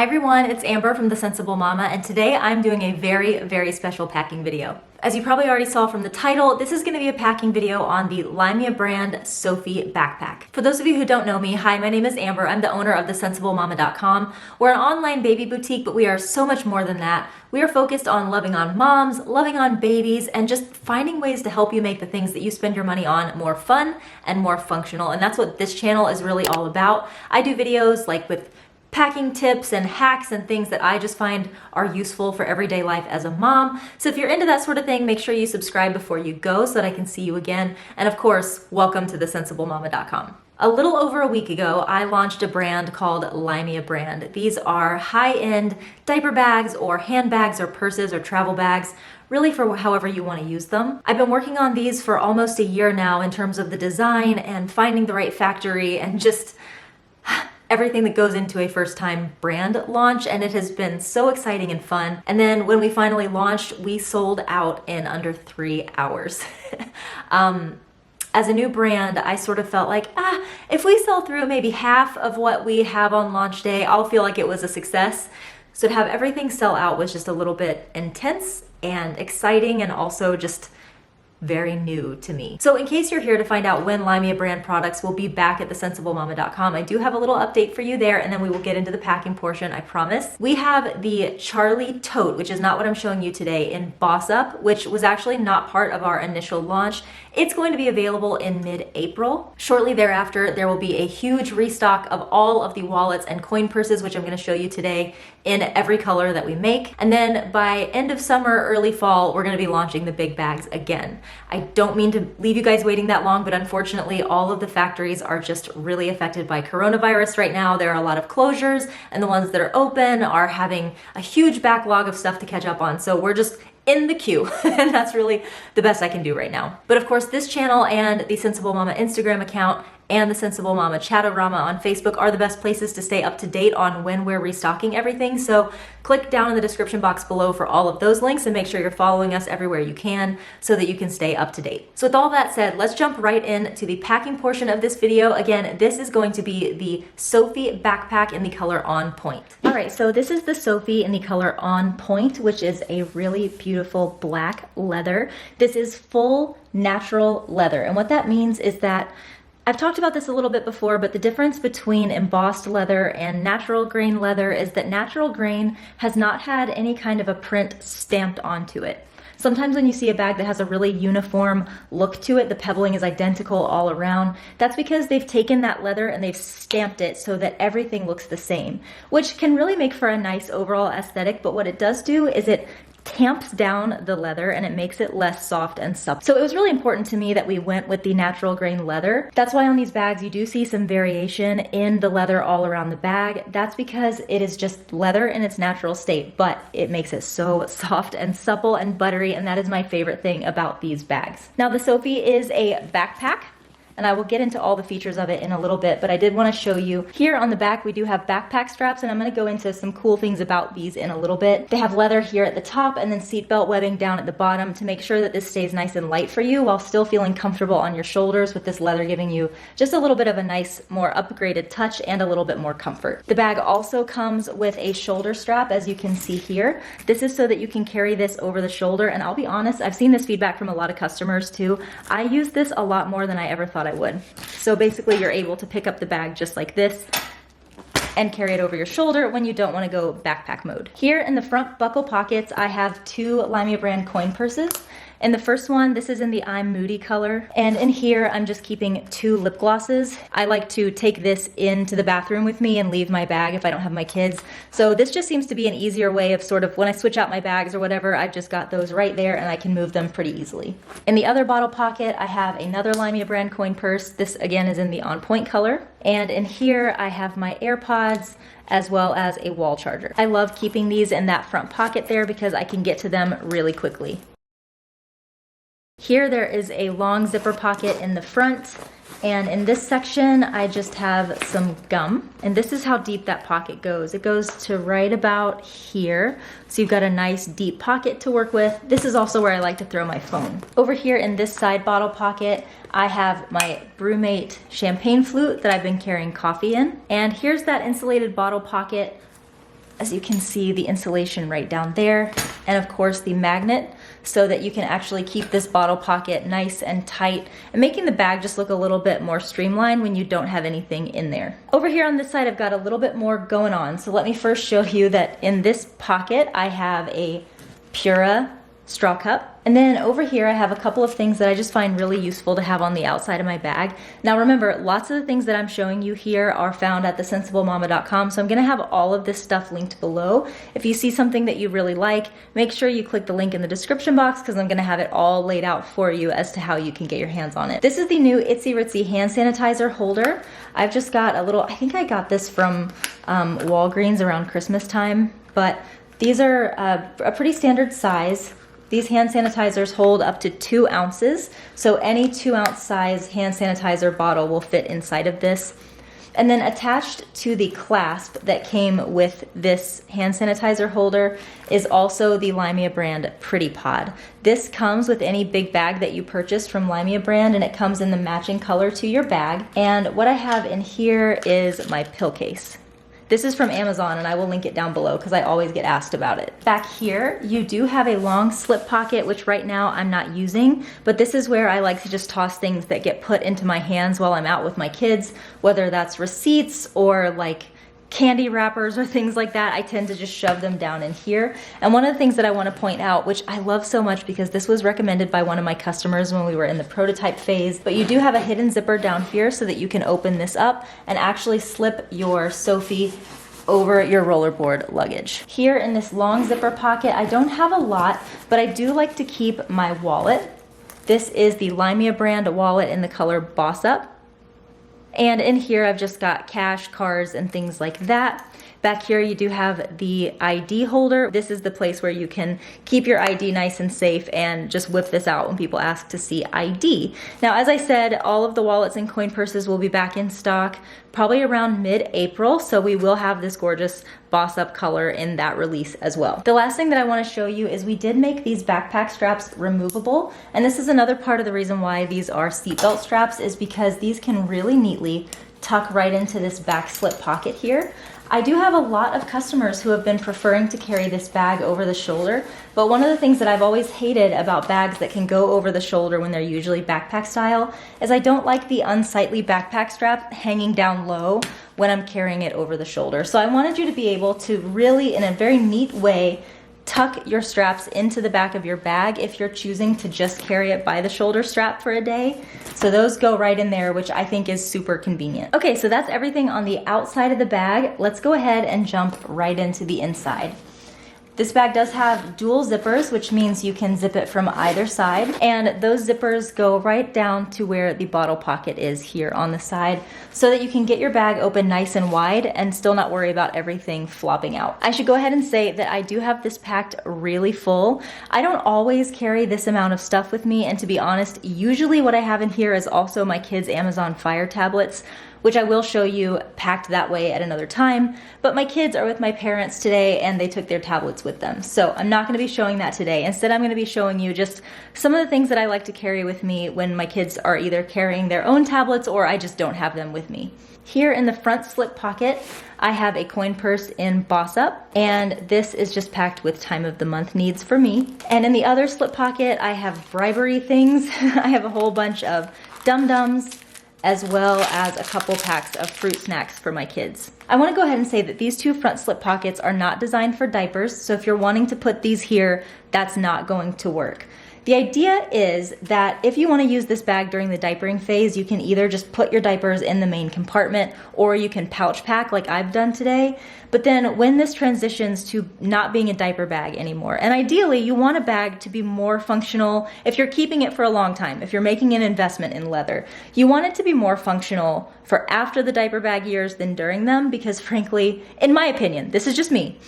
everyone, it's Amber from The Sensible Mama, and today I'm doing a very special packing video. As you probably already saw from the title, this is going to be a packing video on the LYMIA brand Sophie backpack. For those of you who don't know me, hi, my name is Amber. I'm the owner of thesensiblемama.com. We're an online baby boutique, but we are so much more than that. We are focused on loving on moms, loving on babies, and just finding ways to help you make the things that you spend your money on more fun and more functional. And that's what this channel is really all about. I do videos like with packing tips and hacks and things that I just find are useful for everyday life as a mom. So if you're into that sort of thing, make sure you subscribe before you go so that I can see you again. And of course, welcome to thesensiblемama.com. A little over a week ago, I launched a brand called LYMIA brand. These are high-end diaper bags or handbags or purses or travel bags, really for however you want to use them. I've been working on these for almost a year now in terms of the design and finding the right factory and just everything that goes into a first-time brand launch, and it has been so exciting and fun. And then when we finally launched, we sold out in under 3 hours. As a new brand, I sort of felt like, if we sell through maybe half of what we have on launch day, I'll feel like it was a success. So to have everything sell out was just a little bit intense and exciting and also just very new to me. So in case you're here to find out when LYMIA brand products will be back at thesensiblемama.com, I do have a little update for you there, and then we will get into the packing portion, I promise. We have the Charlie tote, which is not what I'm showing you today, in Boss Up, which was actually not part of our initial launch. It's going to be available in mid-April. Shortly thereafter, there will be a huge restock of all of the wallets and coin purses, which I'm going to show you today, in every color that we make. And then by end of summer, early fall, we're going to be launching the big bags again. I don't mean to leave you guys waiting that long, but unfortunately, all of the factories are just really affected by coronavirus right now. There are a lot of closures, and the ones that are open are having a huge backlog of stuff to catch up on. So we're just in the queue, and that's really the best I can do right now. But of course, this channel and the Sensible Mama Instagram account and the Sensible Mama Chatorama on Facebook are the best places to stay up to date on when we're restocking everything. So click down in the description box below for all of those links and make sure you're following us everywhere you can so that you can stay up to date. So with all that said, let's jump right into the packing portion of this video. Again, this is going to be the Sophie backpack in the color On Point. All right, so this is the Sophie in the color On Point, which is a really beautiful black leather. This is full natural leather. And what that means is that I've talked about this a little bit before, but the difference between embossed leather and natural grain leather is that natural grain has not had any kind of a print stamped onto it. Sometimes when you see a bag that has a really uniform look to it, the pebbling is identical all around, that's because they've taken that leather and they've stamped it so that everything looks the same, which can really make for a nice overall aesthetic, but what it does do is it tamps down the leather and it makes it less soft and supple. So it was really important to me that we went with the natural grain leather. That's why on these bags you do see some variation in the leather all around the bag. That's because it is just leather in its natural state, but it makes it so soft and supple and buttery, and that is my favorite thing about these bags. Now the Sophie is a backpack, and I will get into all the features of it in a little bit, but I did want to show you here on the back we do have backpack straps, and I'm going to go into some cool things about these in a little bit. They have leather here at the top and then seatbelt webbing down at the bottom to make sure that this stays nice and light for you while still feeling comfortable on your shoulders, with this leather giving you just a little bit of a nice, more upgraded touch and a little bit more comfort. The bag also comes with a shoulder strap, as you can see here. This is so that you can carry this over the shoulder, and I'll be honest, I've seen this feedback from a lot of customers too. I use this a lot more than I ever thought I would. So basically you're able to pick up the bag just like this and carry it over your shoulder when you don't want to go backpack mode. Here in the front buckle pockets, I have 2 LYMIA brand coin purses. In the first one, this is in the I'm Moody color. And in here, I'm just keeping 2 lip glosses. I like to take this into the bathroom with me and leave my bag if I don't have my kids. So this just seems to be an easier way of sort of, when I switch out my bags or whatever, I've just got those right there and I can move them pretty easily. In the other bottle pocket, I have another LYMIA brand coin purse. This again is in the On Point color. And in here, I have my AirPods, as well as a wall charger. I love keeping these in that front pocket there because I can get to them really quickly. Here there is a long zipper pocket in the front, and in this section I just have some gum, and this is how deep that pocket goes. It goes to right about here, so you've got a nice deep pocket to work with. This is also where I like to throw my phone. Over here in this side bottle pocket, I have my Brewmate champagne flute that I've been carrying coffee in, and here's that insulated bottle pocket as you can see, the insulation right down there, and of course the magnet, so that you can actually keep this bottle pocket nice and tight and making the bag just look a little bit more streamlined when you don't have anything in there. Over here on this side, I've got a little bit more going on. So let me first show you that in this pocket, I have a Pura straw cup. And then over here, I have a couple of things that I just find really useful to have on the outside of my bag. Now remember, lots of the things that I'm showing you here are found at thesensiblemmama.com. So I'm gonna have all of this stuff linked below. If you see something that you really like, make sure you click the link in the description box because I'm gonna have it all laid out for you as to how you can get your hands on it. This is the new Itsy Ritsy hand sanitizer holder. I've just got a little, I think I got this from Walgreens around Christmas time, but these are a pretty standard size. These hand sanitizers hold up to 2 ounces, so any 2-ounce size hand sanitizer bottle will fit inside of this. And then attached to the clasp that came with this hand sanitizer holder is also the LYMIA brand Pretty Pod. This comes with any big bag that you purchase from LYMIA brand, and it comes in the matching color to your bag. And what I have in here is my pill case. This is from Amazon, and I will link it down below because I always get asked about it. Back here, you do have a long slip pocket, which right now I'm not using, but this is where I like to just toss things that get put into my hands while I'm out with my kids, whether that's receipts or like candy wrappers or things like that. I tend to just shove them down in here. And one of the things that I want to point out, which I love so much because this was recommended by one of my customers when we were in the prototype phase, but you do have a hidden zipper down here so that you can open this up and actually slip your Sophie over your rollerboard luggage. Here in this long zipper pocket, I don't have a lot, but I do like to keep my wallet. This is the LYMIA brand wallet in the color Boss Up. And in here, I've just got cash, cards, and things like that. Back here, you do have the ID holder. This is the place where you can keep your ID nice and safe and just whip this out when people ask to see ID. Now, as I said, all of the wallets and coin purses will be back in stock probably around mid-April, so we will have this gorgeous Boss Up color in that release as well. The last thing that I want to show you is we did make these backpack straps removable, and this is another part of the reason why these are seatbelt straps, is because these can really neatly tuck right into this back slip pocket here. I do have a lot of customers who have been preferring to carry this bag over the shoulder, but one of the things that I've always hated about bags that can go over the shoulder when they're usually backpack style is I don't like the unsightly backpack strap hanging down low when I'm carrying it over the shoulder. So I wanted you to be able to really, in a very neat way, tuck your straps into the back of your bag if you're choosing to just carry it by the shoulder strap for a day. So those go right in there, which I think is super convenient. Okay, so that's everything on the outside of the bag. Let's go ahead and jump right into the inside. This bag does have dual zippers, which means you can zip it from either side. And those zippers go right down to where the bottle pocket is here on the side so that you can get your bag open nice and wide and still not worry about everything flopping out. I should go ahead and say that I do have this packed really full. I don't always carry this amount of stuff with me, and to be honest, usually what I have in here is also my kids' Amazon Fire tablets, which I will show you packed that way at another time. But my kids are with my parents today and they took their tablets with them. So I'm not gonna be showing that today. Instead, I'm gonna be showing you just some of the things that I like to carry with me when my kids are either carrying their own tablets or I just don't have them with me. Here in the front slip pocket, I have a coin purse in Boss Up, and this is just packed with time of the month needs for me. And in the other slip pocket, I have bribery things. I have a whole bunch of dum-dums, as well as a couple packs of fruit snacks for my kids. I want to go ahead and say that these two front slip pockets are not designed for diapers, so if you're wanting to put these here, that's not going to work. The idea is that if you want to use this bag during the diapering phase, you can either just put your diapers in the main compartment or you can pouch pack like I've done today. But then when this transitions to not being a diaper bag anymore, and ideally you want a bag to be more functional if you're keeping it for a long time, if you're making an investment in leather, you want it to be more functional for after the diaper bag years than during them, because frankly, in my opinion, this is just me,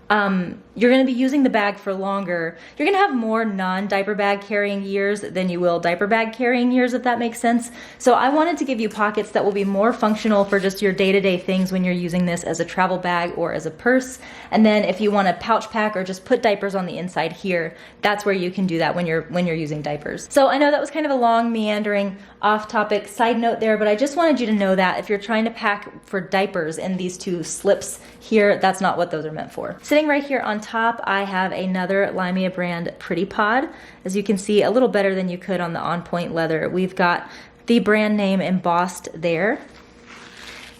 you're going to be using the bag for longer. You're going to have more non-diaper bag carrying years than you will diaper bag carrying years, if that makes sense. So I wanted to give you pockets that will be more functional for just your day-to-day things when you're using this as a travel bag or as a purse. And then if you want to pouch pack or just put diapers on the inside here, that's where you can do that when you're using diapers. So I know that was kind of a long, meandering, off-topic side note there, but I just wanted you to know that if you're trying to pack for diapers in these two slips here, that's not what those are meant for. Sitting right here on top, I have another LYMIA brand Pretty Pod. As you can see, a little better than you could on the On Point leather. We've got the brand name embossed there.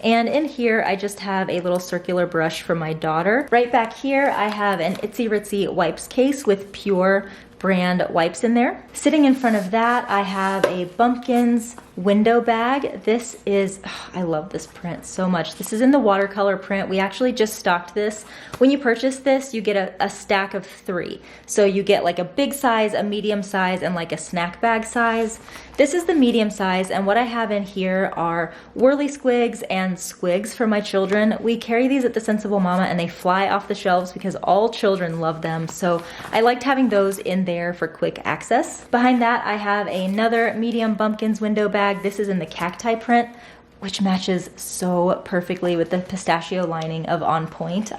And in here, I just have a little circular brush for my daughter. Right back here, I have an Itsy Ritsy wipes case with Pure brand wipes in there. Sitting in front of that, I have a Bumpkins window bag. This is, oh, I love this print so much. This is in the watercolor print. We actually just stocked this. When you purchase this, you get a stack of 3. So you get like a big size, a medium size, and like a snack bag size. This is the medium size, and what I have in here are Whirly Squigs and Squigs for my children. We carry these at the Sensible Mama and they fly off the shelves because all children love them. So I liked having those in there for quick access. Behind that, I have another medium Bumpkins window bag. This is in the cacti print, which matches so perfectly with the pistachio lining of On Point.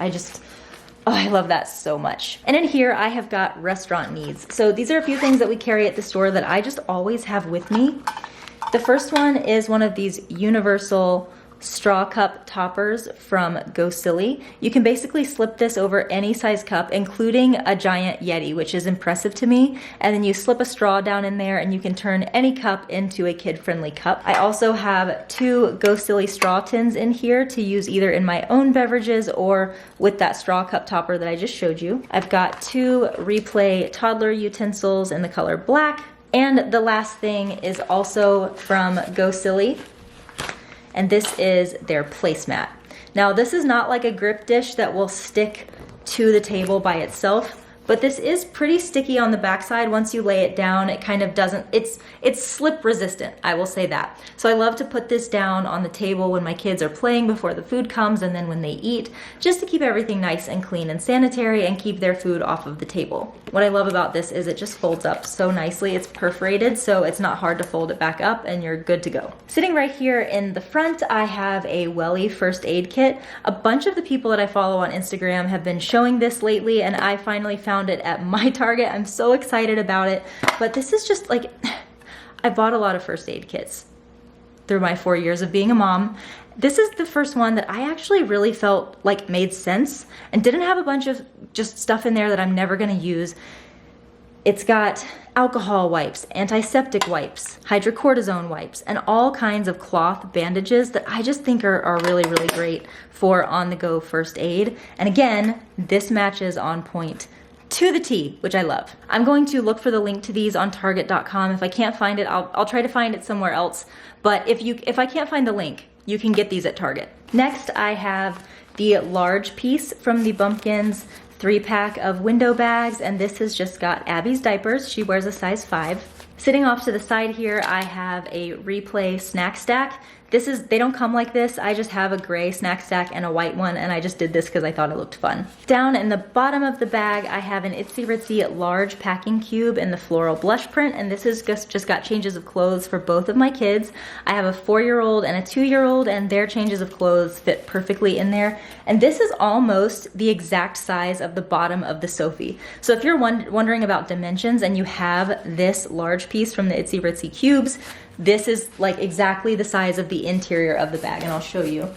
Oh, I love that so much. And in here, I have got restaurant needs. So these are a few things that we carry at the store that I just always have with me. The first one is one of these universal straw cup toppers from Go Silly. You can basically slip this over any size cup, including a giant Yeti, which is impressive to me. And then you slip a straw down in there and you can turn any cup into a kid-friendly cup. I also have 2 Go Silly straw tins in here to use either in my own beverages or with that straw cup topper that I just showed you. I've got 2 Replay toddler utensils in the color black. And the last thing is also from Go Silly. And this is their placemat. Now this is not like a grip dish that will stick to the table by itself, but this is pretty sticky on the backside. Once you lay it down, it kind of doesn't, it's slip resistant, I will say that. So I love to put this down on the table when my kids are playing before the food comes and then when they eat, just to keep everything nice and clean and sanitary and keep their food off of the table. What I love about this is it just folds up so nicely. It's perforated, so it's not hard to fold it back up and you're good to go. Sitting right here in the front, I have a Welly first aid kit. A bunch of the people that I follow on Instagram have been showing this lately, and I finally found it at my Target. I'm so excited about it. But this is just like, I bought a lot of first aid kits through my 4 years of being a mom. This is the first one that I actually really felt like made sense and didn't have a bunch of just stuff in there that I'm never gonna use. It's got alcohol wipes, antiseptic wipes, hydrocortisone wipes, and all kinds of cloth bandages that I just think are really, really great for on-the-go first aid. And again, this matches On Point to the T, which I love. I'm going to look for the link to these on Target.com. If I can't find it, I'll try to find it somewhere else. But if I can't find the link, you can get these at Target. Next, I have the large piece from the Bumpkins 3-pack of window bags, and this has just got Abby's diapers. She wears a size 5. Sitting off to the side here, I have a Replay snack stack. They don't come like this. I just have a gray snack stack and a white one, and I just did this because I thought it looked fun. Down in the bottom of the bag, I have an Itsy Ritsy large packing cube in the floral blush print, and this is just got changes of clothes for both of my kids. I have a 4-year-old and a 2-year-old, and their changes of clothes fit perfectly in there. And this is almost the exact size of the bottom of the Sophie. So if you're wondering about dimensions and you have this large piece from the Itsy Ritsy cubes, this is like exactly the size of the interior of the bag, and I'll show you.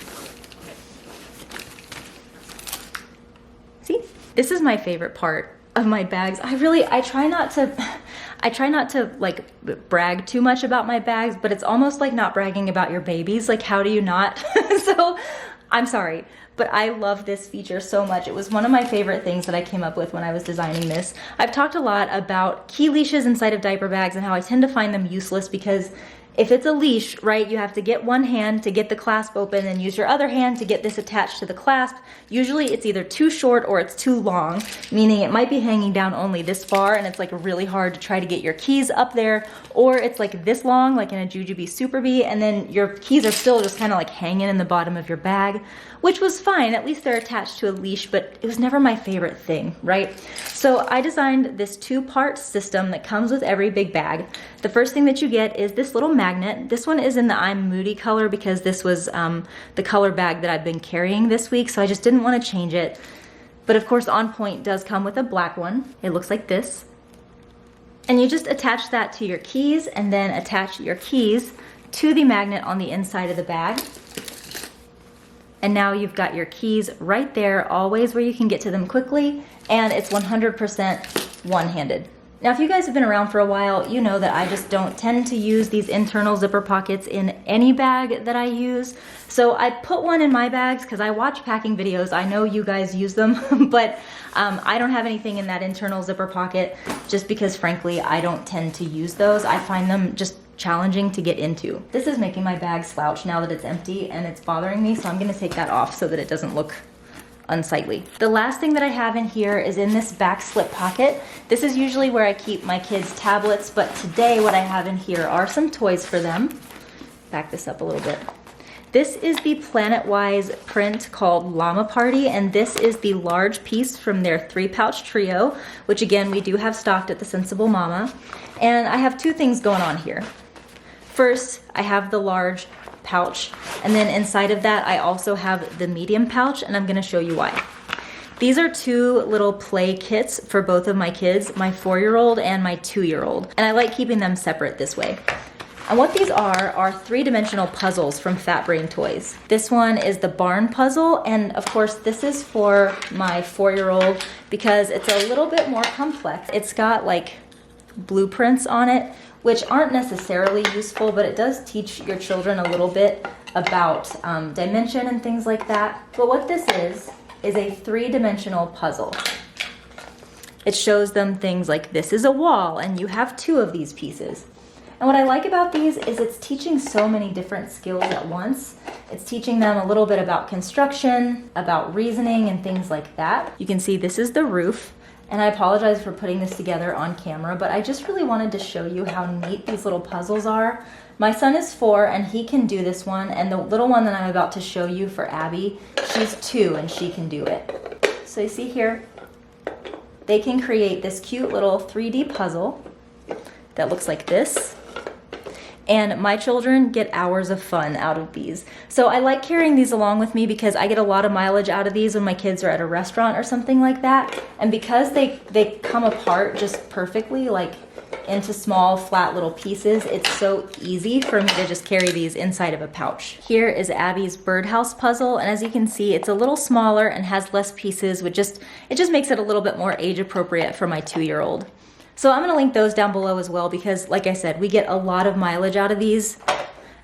See? This is my favorite part of my bags. I try not to like brag too much about my bags, but it's almost like not bragging about your babies. Like, how do you not? So I'm sorry, but I love this feature so much. It was one of my favorite things that I came up with when I was designing this. I've talked a lot about key leashes inside of diaper bags and how I tend to find them useless because If it's a leash, right, you have to get one hand to get the clasp open and use your other hand to get this attached to the clasp. Usually it's either too short or it's too long, meaning it might be hanging down only this far and it's like really hard to try to get your keys up there, or it's like this long, like in a Jujubee Super Bee, and then your keys are still just kind of like hanging in the bottom of your bag, which was fine. At least they're attached to a leash, but it was never my favorite thing, right? So I designed this two-part system that comes with every big bag. The first thing that you get is this little magnet. This one is in the I'm Moody color because this was the color bag that I've been carrying this week, so I just didn't want to change it. But of course, On Point does come with a black one. It looks like this. And you just attach that to your keys and then attach your keys to the magnet on the inside of the bag. And now you've got your keys right there, always where you can get to them quickly, and it's 100% one-handed. Now, if you guys have been around for a while, you know that I just don't tend to use these internal zipper pockets in any bag that I use. So I put one in my bags because I watch packing videos. I know you guys use them, but I don't have anything in that internal zipper pocket just because, frankly, I don't tend to use those. I find them just challenging to get into. This is making my bag slouch now that it's empty and it's bothering me, so I'm gonna take that off so that it doesn't look unsightly. The last thing that I have in here is in this back slip pocket. This is usually where I keep my kids' tablets, but today what I have in here are some toys for them. Back this up a little bit. This is the Planet-Wise print called Llama Party, and this is the large piece from their 3-pouch trio, which again, we do have stocked at the Sensible Mama. And I have two things going on here. First, I have the large pouch, and then inside of that, I also have the medium pouch, and I'm gonna show you why. These are two little play kits for both of my kids, my 4-year-old and my 2-year-old, and I like keeping them separate this way. And what these are 3-dimensional puzzles from Fat Brain Toys. This one is the barn puzzle, and of course this is for my 4-year-old because it's a little bit more complex. It's got like blueprints on it, which aren't necessarily useful, but it does teach your children a little bit about dimension and things like that. But what this is a 3-dimensional puzzle. It shows them things like this is a wall and you have 2 of these pieces. And what I like about these is it's teaching so many different skills at once. It's teaching them a little bit about construction, about reasoning and things like that. You can see this is the roof. And I apologize for putting this together on camera, but I just really wanted to show you how neat these little puzzles are. My son is 4 and he can do this one, and the little one that I'm about to show you for Abby, she's 2 and she can do it. So you see here, they can create this cute little 3D puzzle that looks like this. And my children get hours of fun out of these. So I like carrying these along with me because I get a lot of mileage out of these when my kids are at a restaurant or something like that. And because they come apart just perfectly, like into small flat little pieces, it's so easy for me to just carry these inside of a pouch. Here is Abby's birdhouse puzzle, and as you can see, it's a little smaller and has less pieces, which it just makes it a little bit more age appropriate for my 2-year-old. So I'm gonna link those down below as well because, like I said, we get a lot of mileage out of these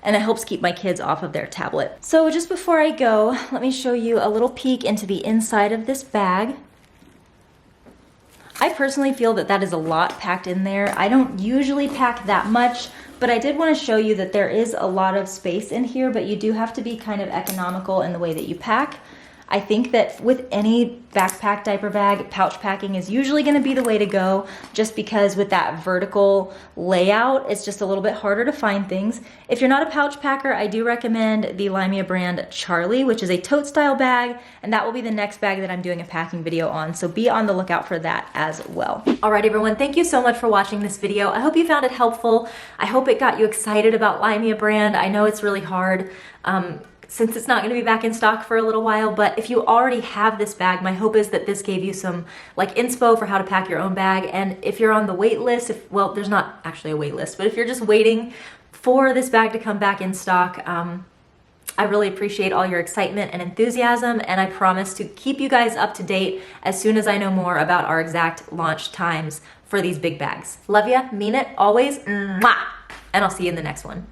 and it helps keep my kids off of their tablet. So just before I go, let me show you a little peek into the inside of this bag. I personally feel that that is a lot packed in there. I don't usually pack that much, but I did want to show you that there is a lot of space in here, but you do have to be kind of economical in the way that you pack. I think that with any backpack diaper bag, pouch packing is usually going to be the way to go, just because with that vertical layout, it's just a little bit harder to find things. If you're not a pouch packer, I do recommend the LYMIA brand Charlie, which is a tote style bag, and that will be the next bag that I'm doing a packing video on, so be on the lookout for that as well. All right, everyone, thank you so much for watching this video. I hope you found it helpful. I hope it got you excited about LYMIA brand. I know it's really hard. Since it's not going to be back in stock for a little while, but if you already have this bag, my hope is that this gave you some like inspo for how to pack your own bag. And if you're on the wait list, well, there's not actually a wait list, but if you're just waiting for this bag to come back in stock, I really appreciate all your excitement and enthusiasm, and I promise to keep you guys up to date as soon as I know more about our exact launch times for these big bags. Love ya, mean it, always, mwah! And I'll see you in the next one.